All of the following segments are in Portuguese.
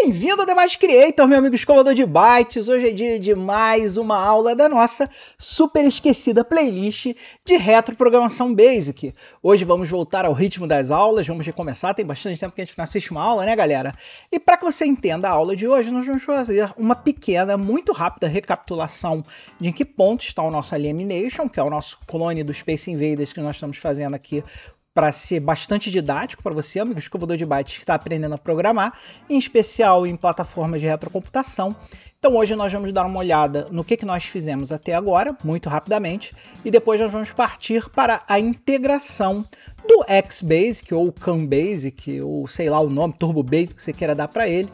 Bem-vindo ao Debate Creator, meu amigo escovador de bytes. Hoje é dia de mais uma aula da nossa super esquecida playlist de retroprogramação basic. Hoje vamos voltar ao ritmo das aulas, vamos recomeçar, tem bastante tempo que a gente não assiste uma aula, né, galera? E para que você entenda a aula de hoje, nós vamos fazer uma pequena, muito rápida recapitulação de em que ponto está o nosso Alienation, que é o nosso clone do Space Invaders que nós estamos fazendo aqui para ser bastante didático para você, amigo escovador de bytes que está aprendendo a programar, em especial em plataformas de retrocomputação. Então hoje nós vamos dar uma olhada no que nós fizemos até agora, muito rapidamente, e depois nós vamos partir para a integração do XBasic, ou CANBasic, ou sei lá o nome, Turbo Basic que você queira dar para ele,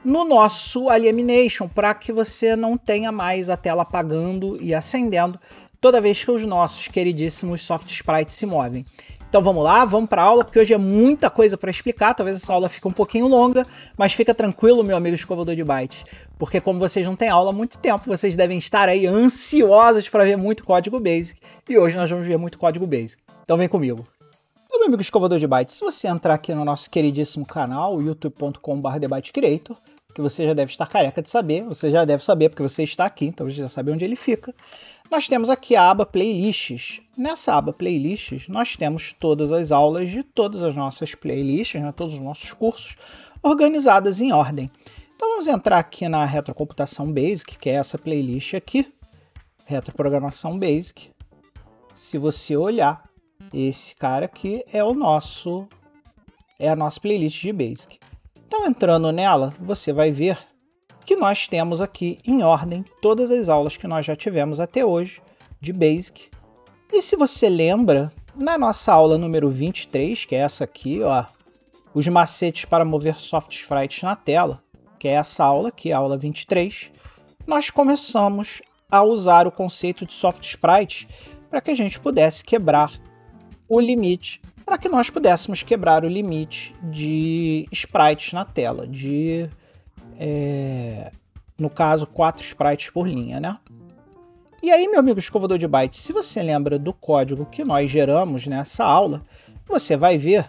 no nosso Alienation, para que você não tenha mais a tela apagando e acendendo toda vez que os nossos queridíssimos soft sprites se movem. Então vamos lá, vamos para a aula, porque hoje é muita coisa para explicar, talvez essa aula fique um pouquinho longa, mas fica tranquilo, meu amigo escovador de bytes, porque como vocês não têm aula há muito tempo, vocês devem estar aí ansiosos para ver muito código basic, e hoje nós vamos ver muito código basic. Então vem comigo. Então, meu amigo escovador de bytes, se você entrar aqui no nosso queridíssimo canal, youtube.com/debatecreator, que você já deve estar careca de saber, você já deve saber porque você está aqui, então você já sabe onde ele fica. Nós temos aqui a aba Playlists. Nessa aba Playlists, nós temos todas as aulas de todas as nossas playlists, né, todos os nossos cursos, organizadas em ordem. Então vamos entrar aqui na Retrocomputação Basic, que é essa playlist aqui, Retroprogramação Basic. Se você olhar, esse cara aqui é a nossa playlist de Basic. Então entrando nela, você vai ver que nós temos aqui em ordem todas as aulas que nós já tivemos até hoje de Basic. E se você lembra, na nossa aula número 23, que é essa aqui, ó, os macetes para mover soft sprites na tela, que é essa aula aqui, a aula 23, nós começamos a usar o conceito de soft sprites para que a gente pudesse quebrar o limite, para que nós pudéssemos quebrar o limite de sprites na tela, no caso 4 sprites por linha, né? E aí, meu amigo escovador de bytes, se você lembra do código que nós geramos nessa aula, você vai ver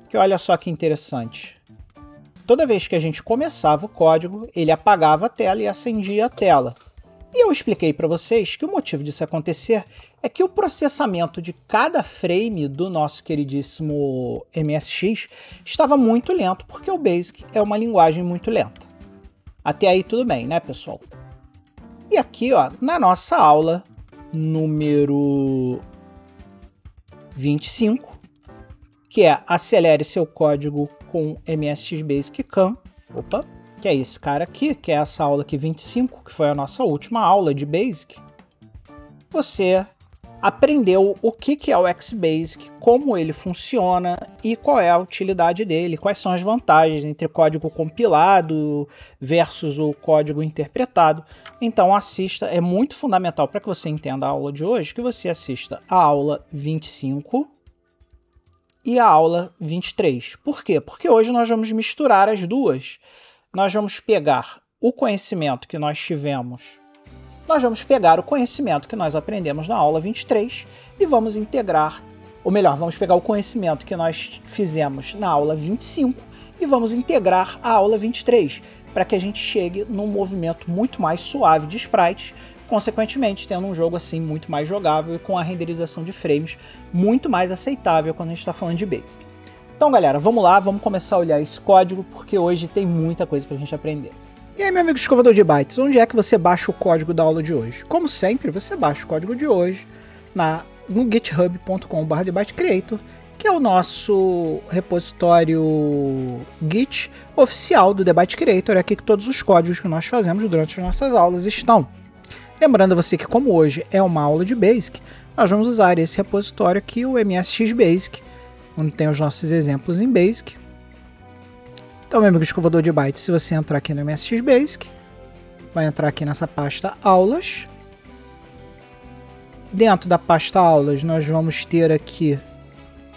que olha só que interessante. Toda vez que a gente começava o código, ele apagava a tela e acendia a tela. E eu expliquei para vocês que o motivo disso acontecer é que o processamento de cada frame do nosso queridíssimo MSX estava muito lento, porque o Basic é uma linguagem muito lenta. Até aí tudo bem, né, pessoal? E aqui, ó, na nossa aula número 25, que é Acelere seu código com MSX Basic CAN, que é esse cara aqui, que é essa aula aqui 25, que foi a nossa última aula de Basic, você aprendeu o que é o XBasic, como ele funciona e qual é a utilidade dele, quais são as vantagens entre código compilado versus o código interpretado. Então assista, é muito fundamental para que você entenda a aula de hoje, que você assista a aula 25 e a aula 23. Por quê? Porque hoje nós vamos misturar as duas. Nós vamos pegar o conhecimento que nós tivemos, nós vamos pegar o conhecimento que nós aprendemos na aula 23 e vamos integrar, ou melhor, vamos pegar o conhecimento que nós fizemos na aula 25 e vamos integrar a aula 23, para que a gente chegue num movimento muito mais suave de sprites, consequentemente tendo um jogo assim muito mais jogável e com a renderização de frames muito mais aceitável quando a gente está falando de Basic. Então, galera, vamos lá, vamos começar a olhar esse código, porque hoje tem muita coisa para a gente aprender. E aí, meu amigo escovador de bytes, onde é que você baixa o código da aula de hoje? Como sempre, você baixa o código de hoje no github.com/debatecreator, que é o nosso repositório Git oficial do Debate Creator. É aqui que todos os códigos que nós fazemos durante as nossas aulas estão. Lembrando a você que, como hoje é uma aula de Basic, nós vamos usar esse repositório aqui, o MSX Basic, onde tem os nossos exemplos em Basic. Então, meu amigo escovador de bytes, se você entrar aqui no MSX Basic, vai entrar aqui nessa pasta Aulas. Dentro da pasta Aulas, nós vamos ter aqui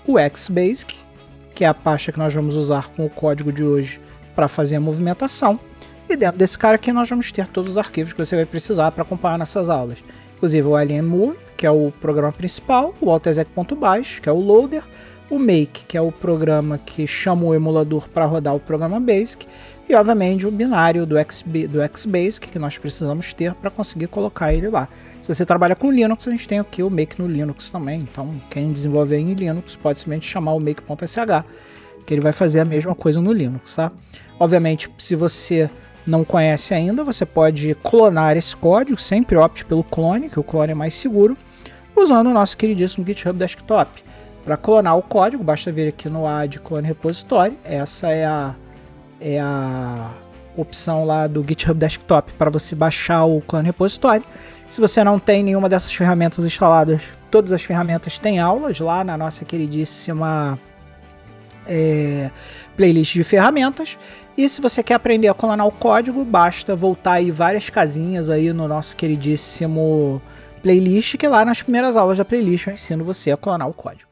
o XBasic, que é a pasta que nós vamos usar com o código de hoje para fazer a movimentação. E dentro desse cara aqui, nós vamos ter todos os arquivos que você vai precisar para acompanhar nessas aulas. Inclusive o AlienMove, que é o programa principal, o AutoExec.bash, que é o loader, o Make, que é o programa que chama o emulador para rodar o programa Basic, e obviamente o binário do Xbasic que nós precisamos ter para conseguir colocar ele lá. Se você trabalha com Linux, a gente tem aqui o Make no Linux também, então quem desenvolver em Linux pode simplesmente chamar o make.sh, que ele vai fazer a mesma coisa no Linux, tá? Obviamente, se você não conhece ainda, você pode clonar esse código, sempre opte pelo clone, que o clone é mais seguro, usando o nosso queridíssimo GitHub Desktop. Para clonar o código, basta vir aqui no Add Clone Repository, essa é a opção lá do GitHub Desktop para você baixar o Clone Repository. Se você não tem nenhuma dessas ferramentas instaladas, todas as ferramentas têm aulas lá na nossa queridíssima playlist de ferramentas. E se você quer aprender a clonar o código, basta voltar aí várias casinhas aí no nosso queridíssimo playlist, que lá nas primeiras aulas da playlist eu ensino você a clonar o código.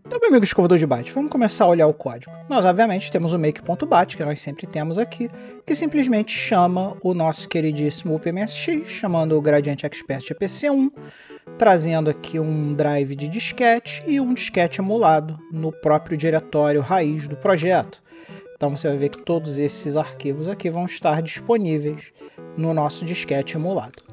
Então, meu amigo escovador de byte, vamos começar a olhar o código. Nós, obviamente, temos o make.bat, que nós sempre temos aqui, que simplesmente chama o nosso queridíssimo UPMSX, chamando o Gradiente Expert EPC1, trazendo aqui um drive de disquete e um disquete emulado no próprio diretório raiz do projeto. Então você vai ver que todos esses arquivos aqui vão estar disponíveis no nosso disquete emulado.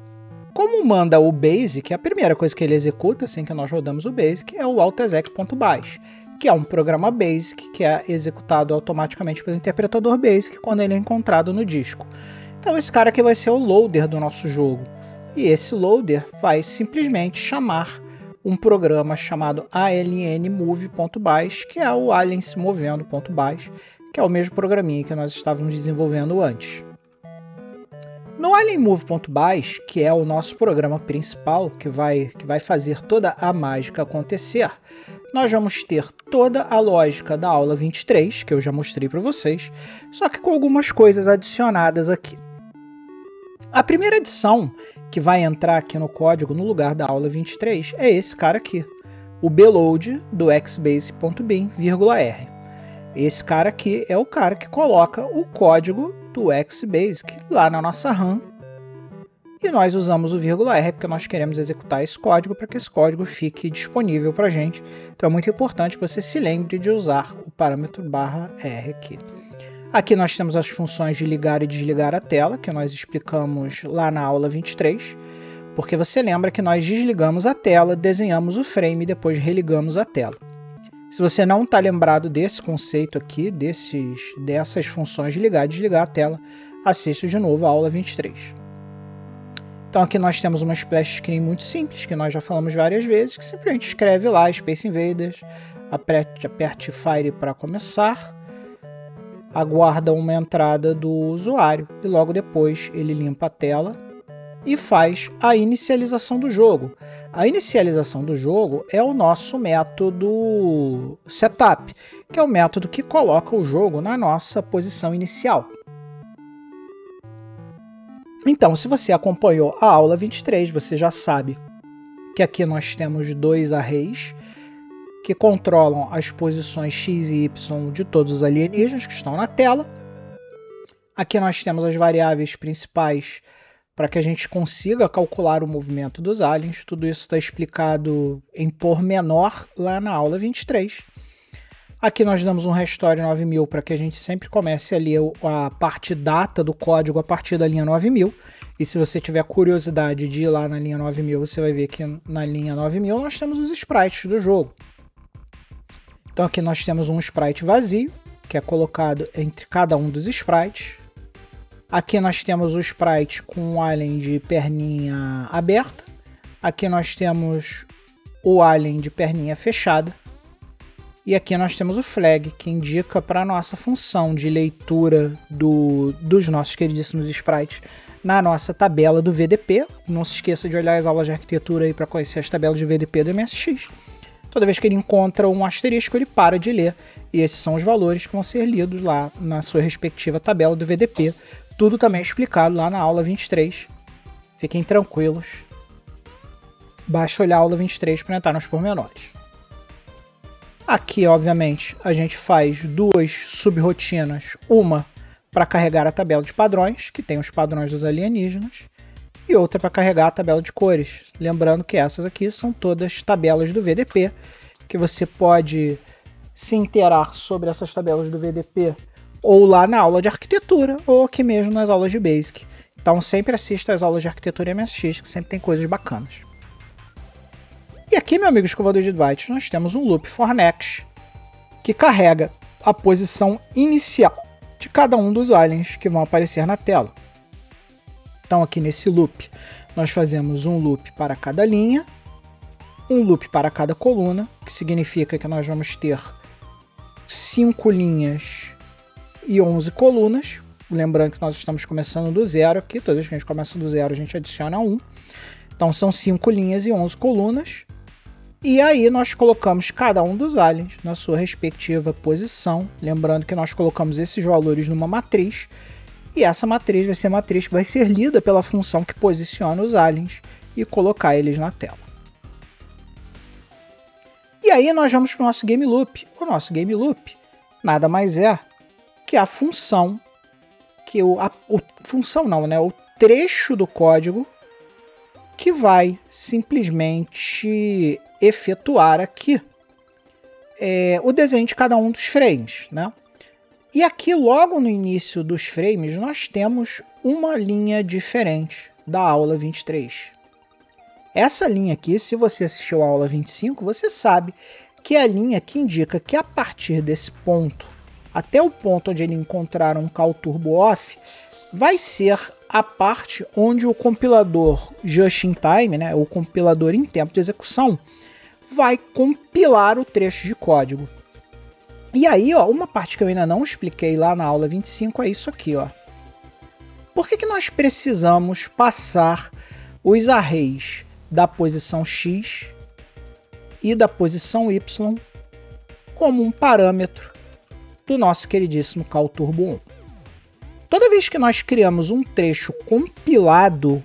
Como manda o BASIC, a primeira coisa que ele executa assim que nós rodamos o BASIC é o autoexec.bash, que é um programa BASIC que é executado automaticamente pelo interpretador BASIC quando ele é encontrado no disco. Então esse cara aqui vai ser o loader do nosso jogo. E esse loader vai simplesmente chamar um programa chamado alnmove.bash, que é o alien se movendo.bash, que é o mesmo programinha que nós estávamos desenvolvendo antes. No alnmove.bash, que é o nosso programa principal, que vai fazer toda a mágica acontecer, nós vamos ter toda a lógica da aula 23, que eu já mostrei para vocês, só que com algumas coisas adicionadas aqui. A primeira adição que vai entrar aqui no código no lugar da aula 23 é esse cara aqui, o bload do xbase.bin, "r". Esse cara aqui é o cara que coloca o código do Xbasic lá na nossa RAM e nós usamos o "r" porque nós queremos executar esse código para que esse código fique disponível para a gente. Então é muito importante que você se lembre de usar o parâmetro "r" aqui. Aqui nós temos as funções de ligar e desligar a tela, que nós explicamos lá na aula 23, porque você lembra que nós desligamos a tela, desenhamos o frame e depois religamos a tela. Se você não está lembrado desse conceito aqui, dessas funções de ligar e desligar a tela, assista de novo a aula 23. Então aqui nós temos uma splash screen muito simples, que nós já falamos várias vezes, que simplesmente escreve lá Space Invaders, aperte Fire para começar, aguarda uma entrada do usuário e logo depois ele limpa a tela e faz a inicialização do jogo. A inicialização do jogo é o nosso método setup, que é o método que coloca o jogo na nossa posição inicial. Então, se você acompanhou a aula 23, você já sabe que aqui nós temos dois arrays que controlam as posições x e y de todos os alienígenas que estão na tela. Aqui nós temos as variáveis principais para que a gente consiga calcular o movimento dos aliens. Tudo isso está explicado em pormenor lá na aula 23. Aqui nós damos um restore 9000 para que a gente sempre comece a ler a parte data do código a partir da linha 9000. E se você tiver curiosidade de ir lá na linha 9000, você vai ver que na linha 9000 nós temos os sprites do jogo. Então aqui nós temos um sprite vazio, que é colocado entre cada um dos sprites. Aqui nós temos o sprite com um alien de perninha aberta. Aqui nós temos o alien de perninha fechada. E aqui nós temos o flag, que indica para a nossa função de leitura dos nossos queridíssimos sprites na nossa tabela do VDP. Não se esqueça de olhar as aulas de arquitetura aí para conhecer as tabelas de VDP do MSX. Toda vez que ele encontra um asterisco, ele para de ler. E esses são os valores que vão ser lidos lá na sua respectiva tabela do VDP. Tudo também explicado lá na aula 23. Fiquem tranquilos. Basta olhar a aula 23 para entrar nos pormenores. Aqui, obviamente, a gente faz duas subrotinas. Uma para carregar a tabela de padrões, que tem os padrões dos alienígenas. E outra para carregar a tabela de cores. Lembrando que essas aqui são todas tabelas do VDP, que você pode se inteirar sobre essas tabelas do VDP ou lá na aula de arquitetura, ou aqui mesmo nas aulas de Basic. Então sempre assista às aulas de arquitetura MSX, que sempre tem coisas bacanas. E aqui, meu amigo escovador de bytes, nós temos um loop for next, que carrega a posição inicial de cada um dos aliens que vão aparecer na tela. Então aqui nesse loop, nós fazemos um loop para cada linha, um loop para cada coluna, que significa que nós vamos ter 5 linhas e 11 colunas. Lembrando que nós estamos começando do zero aqui, toda vez que a gente começa do zero a gente adiciona 1. Então são 5 linhas e 11 colunas. E aí nós colocamos cada um dos aliens na sua respectiva posição. Lembrando que nós colocamos esses valores numa matriz. E essa matriz vai ser a matriz que vai ser lida pela função que posiciona os aliens e colocar eles na tela. E aí nós vamos para o nosso game loop. O nosso game loop nada mais é que a função, o trecho do código que vai simplesmente efetuar aqui o desenho de cada um dos frames, né? E aqui logo no início dos frames nós temos uma linha diferente da aula 23. Essa linha aqui, se você assistiu a aula 25, você sabe que é a linha que indica que a partir desse ponto até o ponto onde ele encontrar um call turbo off, vai ser a parte onde o compilador just in time, né, o compilador em tempo de execução, vai compilar o trecho de código. E aí, ó, uma parte que eu ainda não expliquei lá na aula 25 é isso aqui, ó. Por que nós precisamos passar os arrays da posição X e da posição Y como um parâmetro do nosso queridíssimo call turbo 1? Toda vez que nós criamos um trecho compilado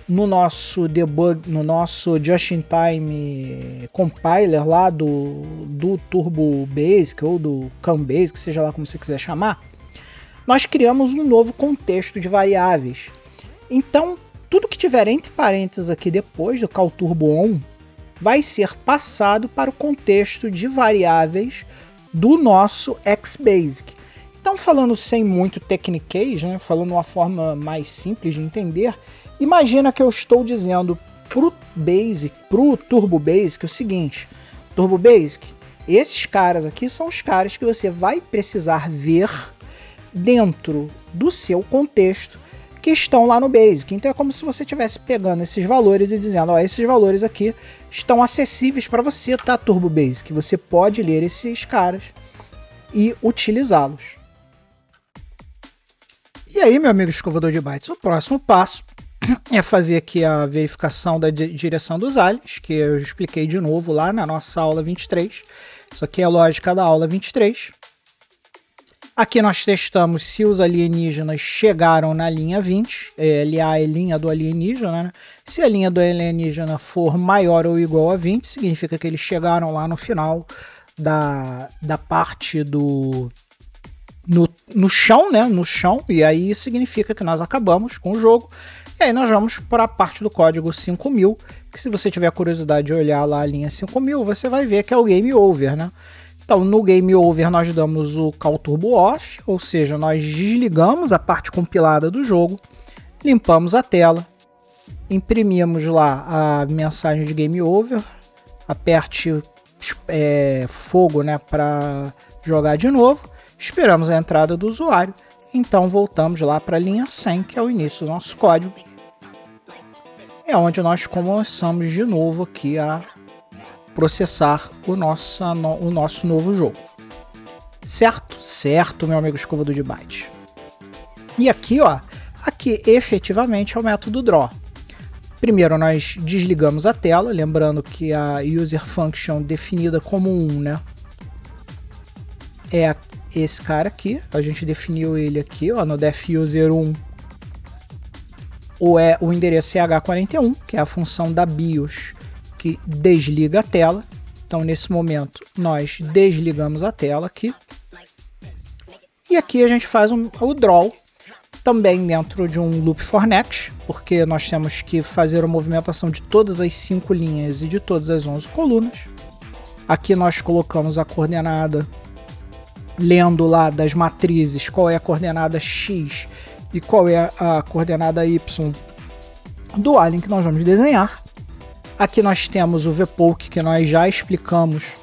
no nosso debug, no nosso just-in-time compiler lá do Turbo Basic ou do CAN Basic, seja lá como você quiser chamar, nós criamos um novo contexto de variáveis. Então, tudo que tiver entre parênteses aqui depois do call turbo on vai ser passado para o contexto de variáveis do nosso XBasic. Então, falando sem muito techniquez, né, falando uma forma mais simples de entender, imagina que eu estou dizendo para o Turbo Basic o seguinte: Turbo Basic, esses caras aqui são os caras que você vai precisar ver dentro do seu contexto que estão lá no Basic. Então é como se você estivesse pegando esses valores e dizendo, ó, esses valores aqui estão acessíveis para você, tá, Turbo Basic? Você pode ler esses caras e utilizá-los. E aí, meu amigo escovador de bytes, o próximo passo é fazer aqui a verificação da direção dos aliens, que eu expliquei de novo lá na nossa aula 23. Isso aqui é a lógica da aula 23. Aqui nós testamos se os alienígenas chegaram na linha 20, LA é linha do alienígena, né? Se a linha do alienígena for maior ou igual a 20, significa que eles chegaram lá no final da parte no chão, né? No chão, e aí significa que nós acabamos com o jogo. E aí nós vamos para a parte do código 5000, que se você tiver curiosidade de olhar lá a linha 5000, você vai ver que é o game over, né? Então, no game over nós damos o call turbo off, ou seja, nós desligamos a parte compilada do jogo, limpamos a tela, imprimimos lá a mensagem de game over, aperte fogo, né, para jogar de novo, esperamos a entrada do usuário, então voltamos lá para a linha 100, que é o início do nosso código, é onde nós começamos de novo aqui a processar o nosso novo jogo. Certo? Certo, meu amigo escovador de bytes. E aqui, ó, aqui efetivamente é o método draw. Primeiro nós desligamos a tela, lembrando que a user function definida como 1, né, é esse cara aqui. A gente definiu ele aqui, ó, no defuser1, o endereço é h41, que é a função da BIOS que desliga a tela. Então nesse momento nós desligamos a tela aqui. E aqui a gente faz o draw, também dentro de um loop for next, porque nós temos que fazer a movimentação de todas as 5 linhas e de todas as 11 colunas. Aqui nós colocamos a coordenada lendo lá das matrizes qual é a coordenada x e qual é a coordenada y do alien que nós vamos desenhar. Aqui nós temos o VPoke, que nós já explicamos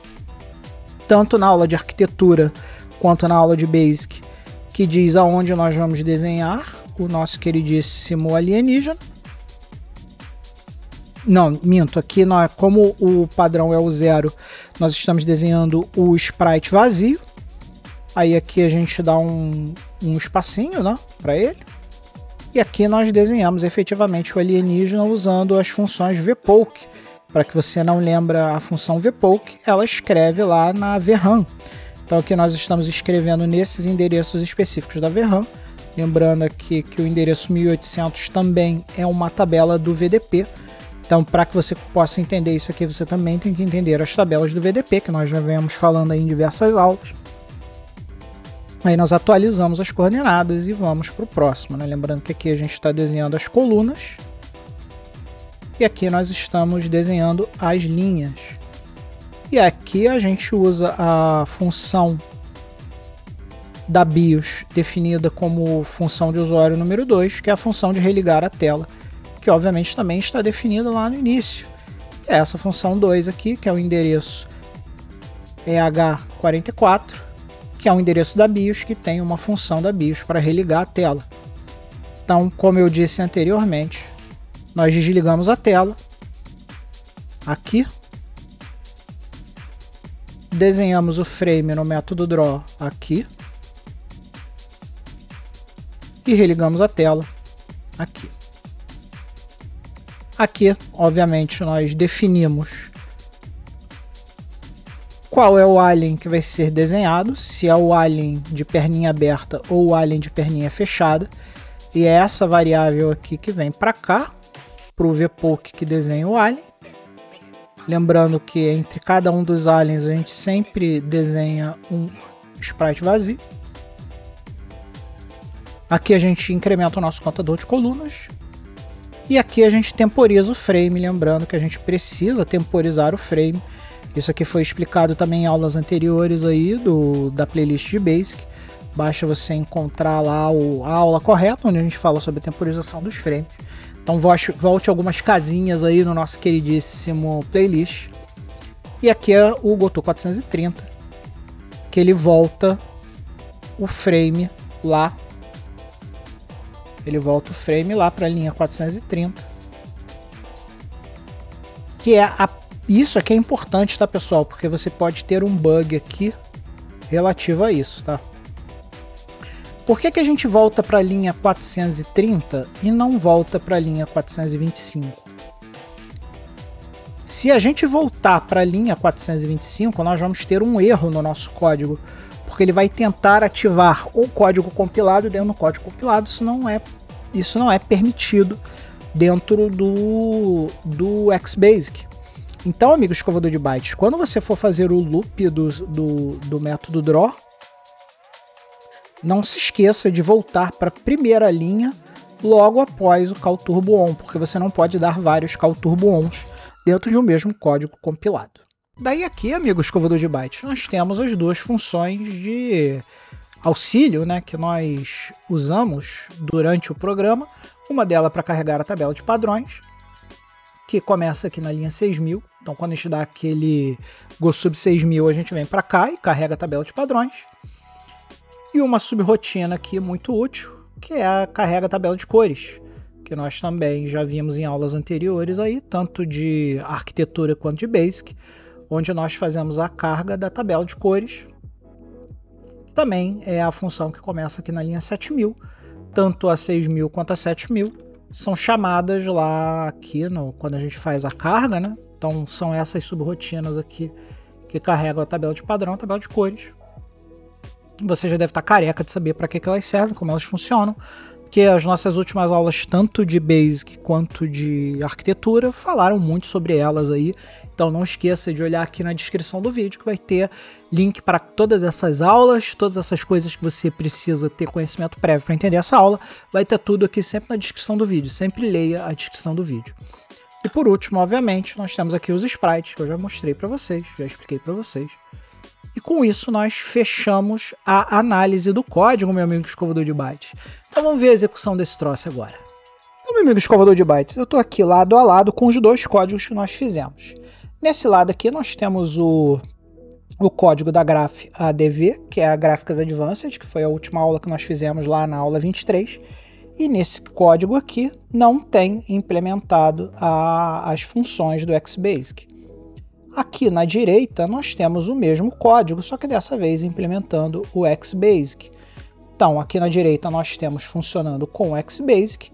tanto na aula de arquitetura quanto na aula de Basic, que diz aonde nós vamos desenhar o nosso queridíssimo alienígena. Não, minto, aqui nós, como o padrão é o 0, nós estamos desenhando o sprite vazio. Aí aqui a gente dá um espacinho, né, para ele. E aqui nós desenhamos efetivamente o alienígena usando as funções VPoke. Para que você não lembra a função VPoke, ela escreve lá na VRAM. Então aqui nós estamos escrevendo nesses endereços específicos da VRAM. Lembrando aqui que o endereço 1800 também é uma tabela do VDP. Então, para que você possa entender isso aqui, você também tem que entender as tabelas do VDP, que nós já vemos falando aí em diversas aulas. Aí nós atualizamos as coordenadas e vamos para o próximo, né? Lembrando que aqui a gente está desenhando as colunas e aqui nós estamos desenhando as linhas. E aqui a gente usa a função da BIOS definida como função de usuário número 2, que é a função de religar a tela, que obviamente também está definida lá no início. É essa função 2 aqui, que é o endereço EH44, que é o endereço da BIOS, que tem uma função da BIOS para religar a tela. Então, como eu disse anteriormente, nós desligamos a tela, aqui, desenhamos o frame no método Draw aqui, e religamos a tela aqui. Aqui, obviamente, nós definimos qual é o alien que vai ser desenhado, se é o alien de perninha aberta ou o alien de perninha fechada. E é essa variável aqui que vem para cá, para o VPoke que desenha o alien. Lembrando que entre cada um dos aliens a gente sempre desenha um sprite vazio. Aqui a gente incrementa o nosso contador de colunas. E aqui a gente temporiza o frame, lembrando que a gente precisa temporizar o frame. Isso aqui foi explicado também em aulas anteriores aí da playlist de Basic. Basta você encontrar lá a aula correta, onde a gente fala sobre a temporização dos frames. Então volte algumas casinhas aí no nosso queridíssimo playlist. E aqui é o Goto 430, que ele volta o frame lá. Ele volta o frame lá para a linha 430. Que é isso aqui é importante, tá, pessoal? Porque você pode ter um bug aqui relativo a isso, tá? Por que a gente volta para a linha 430 e não volta para a linha 425? Se a gente voltar para a linha 425, nós vamos ter um erro no nosso código, porque ele vai tentar ativar o código compilado dentro do código compilado. Isso não é permitido dentro do XBasic. Então, amigo escovador de bytes, quando você for fazer o loop do método draw, não se esqueça de voltar para a primeira linha logo após o call turbo on, porque você não pode dar vários call turbo ons dentro de um mesmo código compilado. Daí aqui, amigo escovador de bytes, nós temos as duas funções de auxílio, né, que nós usamos durante o programa. Uma delas para carregar a tabela de padrões, que começa aqui na linha 6000. Então, quando a gente dá aquele GoSub 6000, a gente vem para cá e carrega a tabela de padrões. E uma subrotina aqui muito útil, que é a carrega a tabela de cores, que nós também já vimos em aulas anteriores aí, tanto de arquitetura quanto de Basic, onde nós fazemos a carga da tabela de cores. Também é a função que começa aqui na linha 7000, tanto a 6000 quanto a 7000 são chamadas lá aqui quando a gente faz a carga, né? Então são essas subrotinas aqui que carregam a tabela de padrão, a tabela de cores. Você já deve estar careca de saber para que elas servem, como elas funcionam, porque as nossas últimas aulas, tanto de Basic quanto de arquitetura, falaram muito sobre elas aí. Então não esqueça de olhar aqui na descrição do vídeo, que vai ter link para todas essas aulas, todas essas coisas que você precisa ter conhecimento prévio para entender essa aula. Vai ter tudo aqui sempre na descrição do vídeo, sempre leia a descrição do vídeo. E por último, obviamente, nós temos aqui os sprites, que eu já mostrei para vocês, já expliquei para vocês. E com isso nós fechamos a análise do código, meu amigo escovador de bytes. Então vamos ver a execução desse troço agora. Então, meu amigo escovador de bytes, eu estou aqui lado a lado com os dois códigos que nós fizemos. Nesse lado aqui nós temos o código da Graph ADV, que é a Graphics Advanced, que foi a última aula que nós fizemos lá na aula 23. E nesse código aqui não tem implementado as funções do XBasic. Aqui na direita nós temos o mesmo código, só que dessa vez implementando o XBasic. Então aqui na direita nós temos funcionando com o XBasic,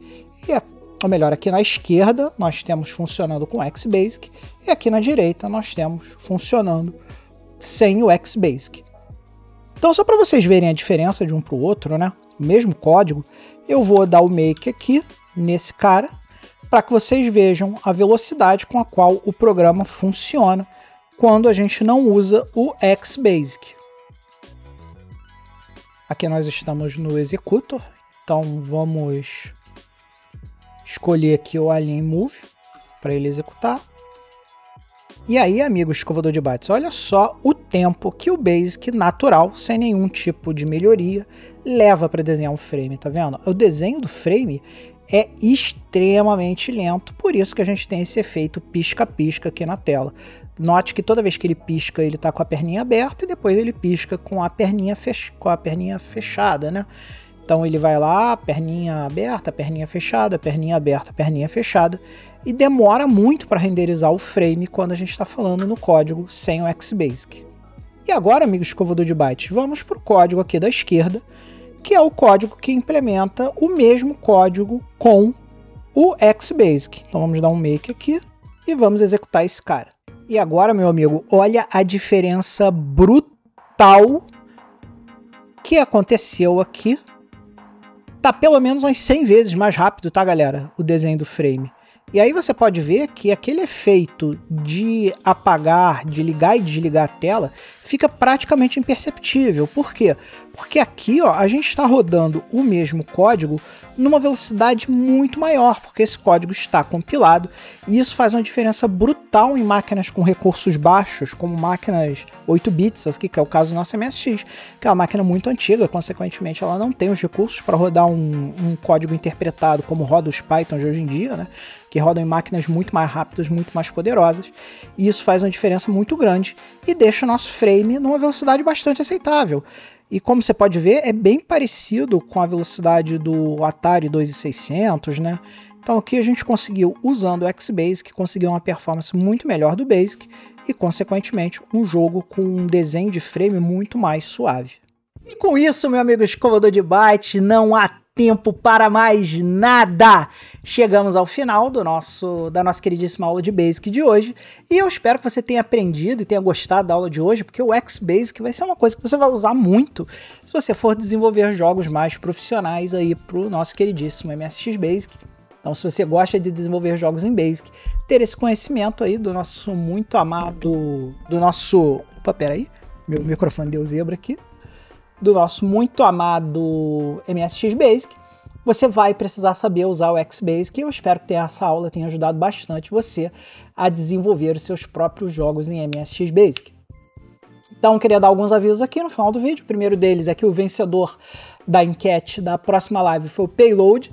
ou melhor, aqui na esquerda nós temos funcionando com o XBasic, e aqui na direita nós temos funcionando sem o XBasic. Então só para vocês verem a diferença de um para o outro, né? O mesmo código, eu vou dar o make aqui nesse cara, para que vocês vejam a velocidade com a qual o programa funciona quando a gente não usa o XBasic. Aqui nós estamos no executor, então vamos escolher aqui o align move para ele executar. E aí, amigo escovador de bytes, olha só o tempo que o Basic natural, sem nenhum tipo de melhoria, leva para desenhar um frame, tá vendo? O desenho do frame é extremamente lento, por isso que a gente tem esse efeito pisca-pisca aqui na tela. Note que toda vez que ele pisca, ele está com a perninha aberta e depois ele pisca com a perninha fechada, né? Então ele vai lá, perninha aberta, perninha fechada, perninha aberta, perninha fechada, e demora muito para renderizar o frame quando a gente está falando no código sem o XBasic. E agora, amigo escovador de bytes, vamos para o código aqui da esquerda, que é o código que implementa o mesmo código com o XBasic. Então vamos dar um make aqui e vamos executar esse cara. E agora, meu amigo, olha a diferença brutal que aconteceu aqui. Tá pelo menos umas 100 vezes mais rápido, tá, galera? O desenho do frame. E aí você pode ver que aquele efeito de apagar, de ligar e desligar a tela fica praticamente imperceptível. Por quê? Porque aqui ó, a gente está rodando o mesmo código numa velocidade muito maior, porque esse código está compilado e isso faz uma diferença brutal em máquinas com recursos baixos, como máquinas 8 bits, aqui, que é o caso do nosso MSX, que é uma máquina muito antiga, consequentemente ela não tem os recursos para rodar um código interpretado como roda os Pythons de hoje em dia, né? Que rodam em máquinas muito mais rápidas, muito mais poderosas, e isso faz uma diferença muito grande e deixa o nosso frame numa velocidade bastante aceitável. E como você pode ver, é bem parecido com a velocidade do Atari 2600, né? Então aqui a gente conseguiu, usando o XBasic, conseguir uma performance muito melhor do Basic e, consequentemente, um jogo com um desenho de frame muito mais suave. E com isso, meu amigo escovador de byte, não há tempo para mais nada! Chegamos ao final da nossa queridíssima aula de Basic de hoje e eu espero que você tenha aprendido e tenha gostado da aula de hoje, porque o XBasic vai ser uma coisa que você vai usar muito se você for desenvolver jogos mais profissionais aí para o nosso queridíssimo MSX Basic. Então, se você gosta de desenvolver jogos em Basic, ter esse conhecimento aí do nosso muito amado, opa, peraí, meu microfone deu zebra aqui, do nosso muito amado MSX Basic, você vai precisar saber usar o XBasic e eu espero que essa aula tenha ajudado bastante você a desenvolver os seus próprios jogos em MSX Basic. Então, eu queria dar alguns avisos aqui no final do vídeo. O primeiro deles é que o vencedor da enquete da próxima live foi o Payload.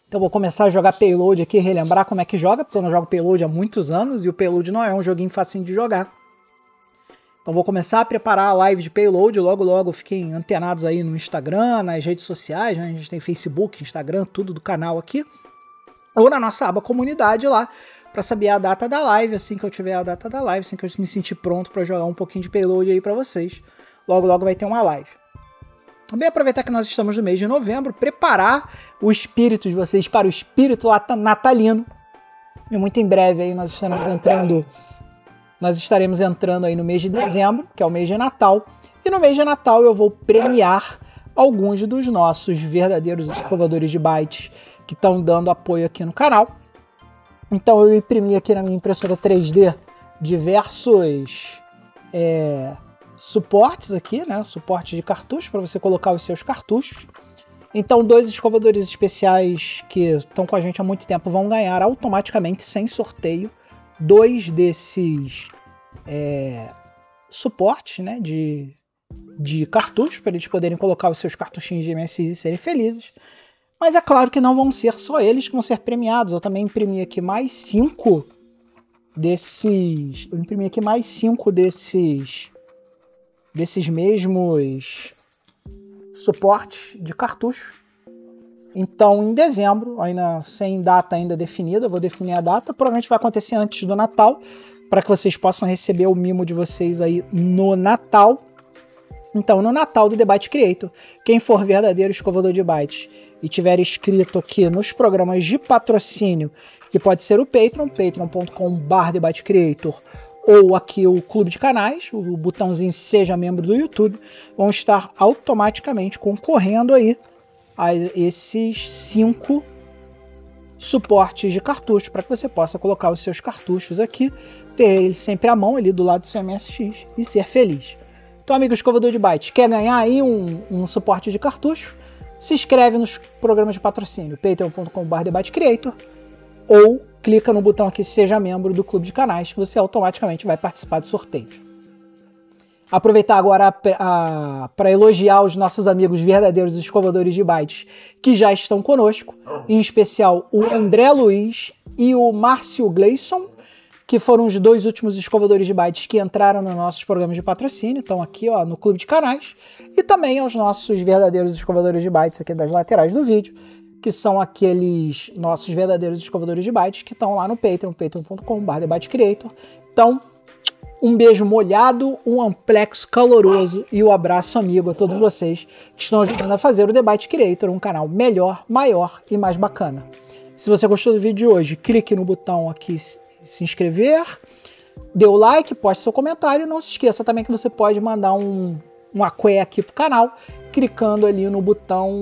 Então, vou começar a jogar Payload aqui e relembrar como é que joga, porque eu não jogo Payload há muitos anos e o Payload não é um joguinho facinho de jogar. Então vou começar a preparar a live de Payload, logo fiquem antenados aí no Instagram, nas redes sociais, né? A gente tem Facebook, Instagram, tudo do canal aqui, ou na nossa aba comunidade lá, para saber a data da live, assim que eu tiver a data da live, assim que eu me sentir pronto para jogar um pouquinho de Payload aí para vocês, logo vai ter uma live. Também aproveitar que nós estamos no mês de novembro, preparar o espírito de vocês para o espírito natalino, e muito em breve aí nós estaremos entrando aí no mês de dezembro, que é o mês de Natal. E no mês de Natal eu vou premiar alguns dos nossos verdadeiros escovadores de bytes que estão dando apoio aqui no canal. Então eu imprimi aqui na minha impressora 3D diversos suportes aqui, né? Suportes de cartucho para você colocar os seus cartuchos. Então 2 escovadores especiais que estão com a gente há muito tempo vão ganhar automaticamente, sem sorteio, 2 desses suportes, né, de cartuchos, para eles poderem colocar os seus cartuchinhos de MSX e serem felizes. Mas é claro que não vão ser só eles que vão ser premiados. Eu também imprimi aqui mais 5 desses. Eu imprimi aqui mais 5 desses mesmos suportes de cartucho. Então, em dezembro, ainda sem data ainda definida, eu vou definir a data. Provavelmente vai acontecer antes do Natal, para que vocês possam receber o mimo de vocês aí no Natal. Então, no Natal do The Byte Creator, quem for verdadeiro escovador de bytes e tiver inscrito aqui nos programas de patrocínio, que pode ser o Patreon, patreon.com/TheByteCreator, ou aqui o clube de canais, o botãozinho Seja Membro do YouTube, vão estar automaticamente concorrendo aí a esses 5 suportes de cartucho, para que você possa colocar os seus cartuchos aqui, ter ele sempre à mão ali do lado do seu MSX e ser feliz. Então, amigo escovador de bytes, quer ganhar aí um suporte de cartucho? Se inscreve nos programas de patrocínio, patreon.com/TheByteCreator, ou clica no botão aqui Seja Membro do Clube de Canais, que você automaticamente vai participar do sorteio. Aproveitar agora para elogiar os nossos amigos verdadeiros escovadores de bytes que já estão conosco, em especial o André Luiz e o Márcio Gleison, que foram os 2 últimos escovadores de bytes que entraram nos nossos programas de patrocínio, estão aqui no Clube de Canais, e também aos nossos verdadeiros escovadores de bytes aqui das laterais do vídeo, que são aqueles nossos verdadeiros escovadores de bytes que estão lá no Patreon, patreon.com/TheByteCreator. Então, um beijo molhado, um amplex caloroso e um abraço amigo a todos vocês que estão ajudando a fazer o The Byte Creator um canal melhor, maior e mais bacana. Se você gostou do vídeo de hoje, clique no botão aqui se inscrever, dê o like, poste seu comentário. Não se esqueça também que você pode mandar um aqué aqui pro canal, clicando ali no botão,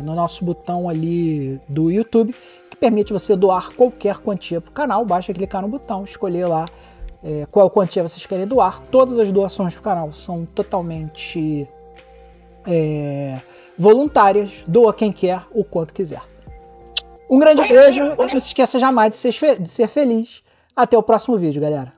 no nosso botão ali do YouTube, que permite você doar qualquer quantia pro canal. Basta clicar no botão, escolher lá qual quantia vocês querem doar. Todas as doações pro canal são totalmente voluntárias. Doa quem quer, o quanto quiser. Um grande beijo, não se esqueça jamais de ser feliz. Até o próximo vídeo, galera.